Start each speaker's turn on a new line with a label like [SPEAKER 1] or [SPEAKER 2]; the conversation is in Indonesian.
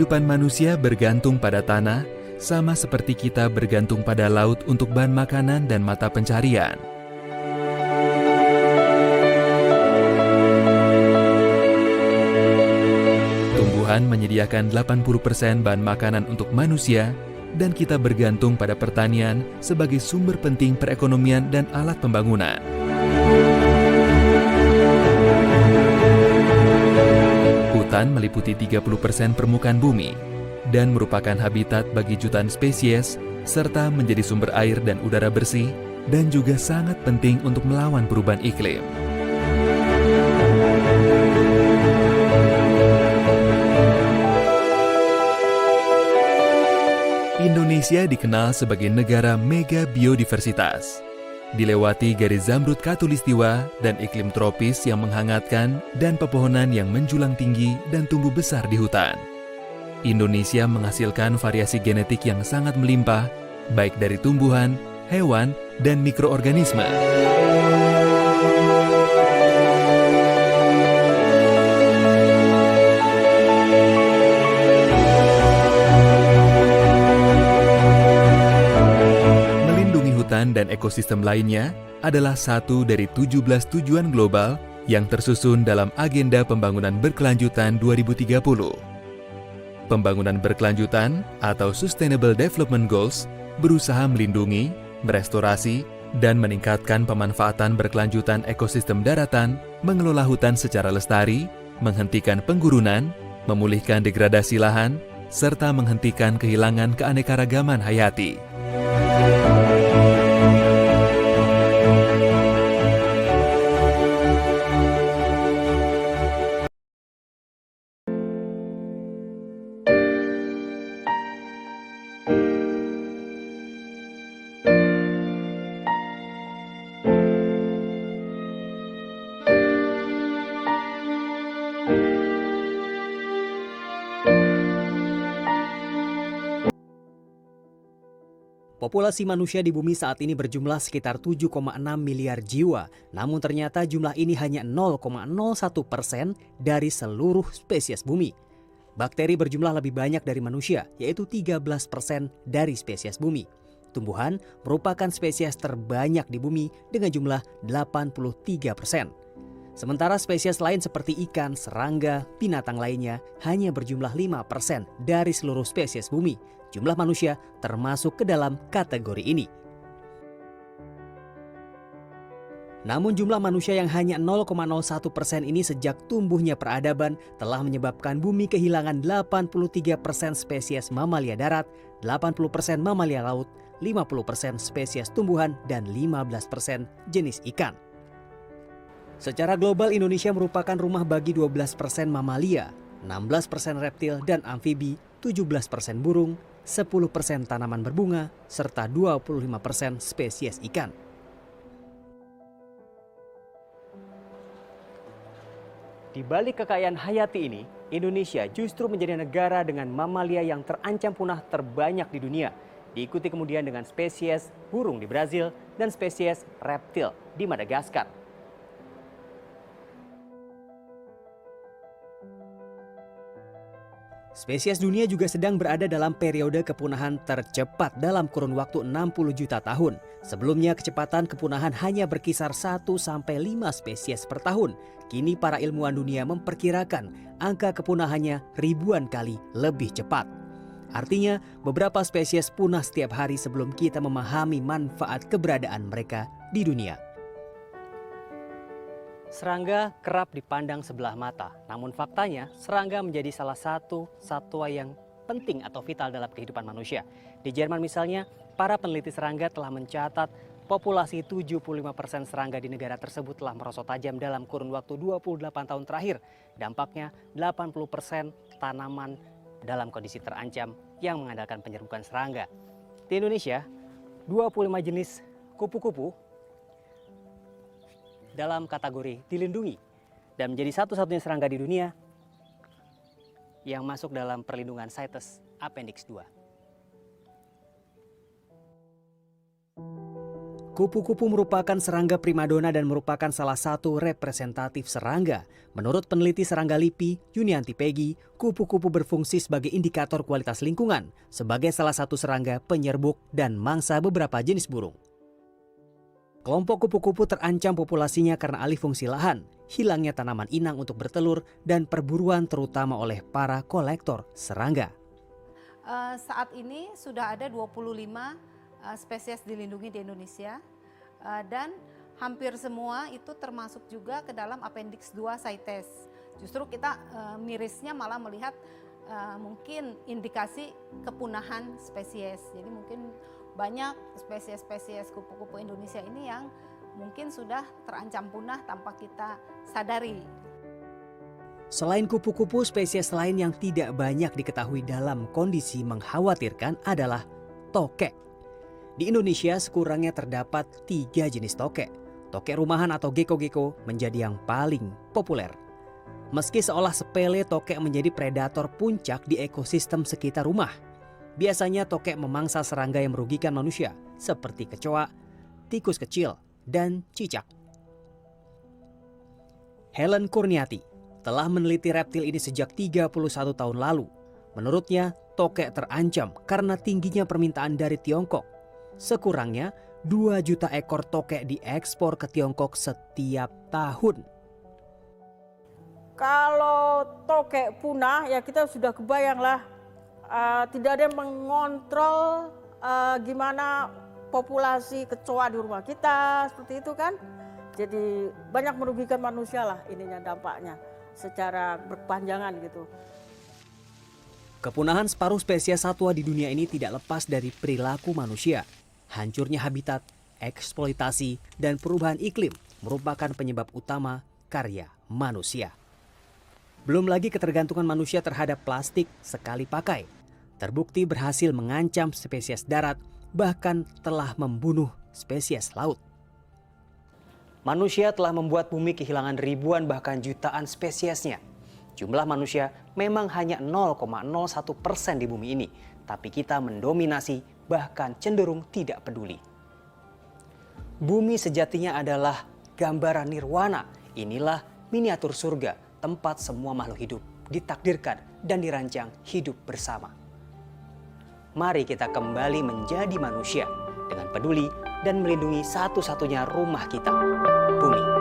[SPEAKER 1] Kehidupan manusia bergantung pada tanah, sama seperti kita bergantung pada laut untuk bahan makanan dan mata pencarian. Tumbuhan menyediakan 80% bahan makanan untuk manusia, dan kita bergantung pada pertanian sebagai sumber penting perekonomian dan alat pembangunan. Hutan meliputi 30% permukaan bumi dan merupakan habitat bagi jutaan spesies, serta menjadi sumber air dan udara bersih, dan juga sangat penting untuk melawan perubahan iklim. Indonesia dikenal sebagai negara mega biodiversitas. Dilewati garis zamrud khatulistiwa dan iklim tropis yang menghangatkan dan pepohonan yang menjulang tinggi dan tumbuh besar di hutan. Indonesia menghasilkan variasi genetik yang sangat melimpah, baik dari tumbuhan, hewan, dan mikroorganisme. Dan ekosistem lainnya adalah satu dari 17 tujuan global yang tersusun dalam Agenda Pembangunan Berkelanjutan 2030. Pembangunan berkelanjutan atau Sustainable Development Goals berusaha melindungi, merestorasi, dan meningkatkan pemanfaatan berkelanjutan ekosistem daratan, mengelola hutan secara lestari, menghentikan penggurunan, memulihkan degradasi lahan, serta menghentikan kehilangan keanekaragaman hayati.
[SPEAKER 2] Populasi manusia di bumi saat ini berjumlah sekitar 7,6 miliar jiwa, namun ternyata jumlah ini hanya 0,01% dari seluruh spesies bumi. Bakteri berjumlah lebih banyak dari manusia, yaitu 13% dari spesies bumi. Tumbuhan merupakan spesies terbanyak di bumi dengan jumlah 83%. Sementara spesies lain seperti ikan, serangga, binatang lainnya hanya berjumlah 5% dari seluruh spesies bumi. Jumlah manusia termasuk ke dalam kategori ini. Namun jumlah manusia yang hanya 0,01% ini sejak tumbuhnya peradaban telah menyebabkan bumi kehilangan 83% spesies mamalia darat, 80% mamalia laut, 50% spesies tumbuhan, dan 15% jenis ikan. Secara global, Indonesia merupakan rumah bagi 12% mamalia, 16% reptil dan amfibi, 17% burung, 10% tanaman berbunga, serta 25% spesies ikan. Di balik kekayaan hayati ini, Indonesia justru menjadi negara dengan mamalia yang terancam punah terbanyak di dunia. Diikuti kemudian dengan spesies burung di Brazil dan spesies reptil di Madagaskar. Spesies dunia juga sedang berada dalam periode kepunahan tercepat dalam kurun waktu 60 juta tahun. Sebelumnya kecepatan kepunahan hanya berkisar 1-5 spesies per tahun. Kini para ilmuwan dunia memperkirakan angka kepunahannya ribuan kali lebih cepat. Artinya beberapa spesies punah setiap hari sebelum kita memahami manfaat keberadaan mereka di dunia. Serangga kerap dipandang sebelah mata, namun faktanya serangga menjadi salah satu satwa yang penting atau vital dalam kehidupan manusia. Di Jerman misalnya, para peneliti serangga telah mencatat populasi 75% serangga di negara tersebut telah merosot tajam dalam kurun waktu 28 tahun terakhir. Dampaknya 80% tanaman dalam kondisi terancam yang mengandalkan penyerbukan serangga. Di Indonesia, 25 jenis kupu-kupu dalam kategori dilindungi dan menjadi satu-satunya serangga di dunia yang masuk dalam perlindungan CITES Appendix 2. Kupu-kupu merupakan serangga primadona dan merupakan salah satu representatif serangga. Menurut peneliti serangga LIPI, Yunianti Peggy, kupu-kupu berfungsi sebagai indikator kualitas lingkungan, sebagai salah satu serangga penyerbuk dan mangsa beberapa jenis burung. Kelompok kupu-kupu terancam populasinya karena alih fungsi lahan, hilangnya tanaman inang untuk bertelur, dan perburuan terutama oleh para kolektor serangga.
[SPEAKER 3] Saat ini sudah ada 25 spesies dilindungi di Indonesia dan hampir semua itu termasuk juga ke dalam Appendix 2 CITES. Justru kita mirisnya malah melihat mungkin indikasi kepunahan spesies. Jadi mungkin banyak spesies-spesies kupu-kupu Indonesia ini yang mungkin sudah terancam punah tanpa kita sadari.
[SPEAKER 2] Selain kupu-kupu, spesies lain yang tidak banyak diketahui dalam kondisi mengkhawatirkan adalah tokek. Di Indonesia sekurangnya terdapat 3 jenis tokek. Tokek rumahan atau gecko-gecko menjadi yang paling populer. Meski seolah sepele, tokek menjadi predator puncak di ekosistem sekitar rumah. Biasanya tokek memangsa serangga yang merugikan manusia, seperti kecoa, tikus kecil, dan cicak. Helen Kurniati telah meneliti reptil ini sejak 31 tahun lalu. Menurutnya, tokek terancam karena tingginya permintaan dari Tiongkok. Sekurangnya 2 juta ekor tokek diekspor ke Tiongkok setiap tahun.
[SPEAKER 4] Kalau tokek punah ya kita sudah kebayang lah, tidak ada yang mengontrol gimana populasi kecoa di rumah kita, seperti itu kan. Jadi banyak merugikan manusia lah ininya dampaknya secara berkepanjangan gitu.
[SPEAKER 2] Kepunahan separuh spesies satwa di dunia ini tidak lepas dari perilaku manusia. Hancurnya habitat, eksploitasi, dan perubahan iklim merupakan penyebab utama karya manusia. Belum lagi ketergantungan manusia terhadap plastik sekali pakai. Terbukti berhasil mengancam spesies darat, bahkan telah membunuh spesies laut. Manusia telah membuat bumi kehilangan ribuan bahkan jutaan spesiesnya. Jumlah manusia memang hanya 0,01% di bumi ini, tapi kita mendominasi bahkan cenderung tidak peduli. Bumi sejatinya adalah gambaran nirwana. Inilah miniatur surga, tempat semua makhluk hidup ditakdirkan dan dirancang hidup bersama. Mari kita kembali menjadi manusia dengan peduli dan melindungi satu-satunya rumah kita, bumi.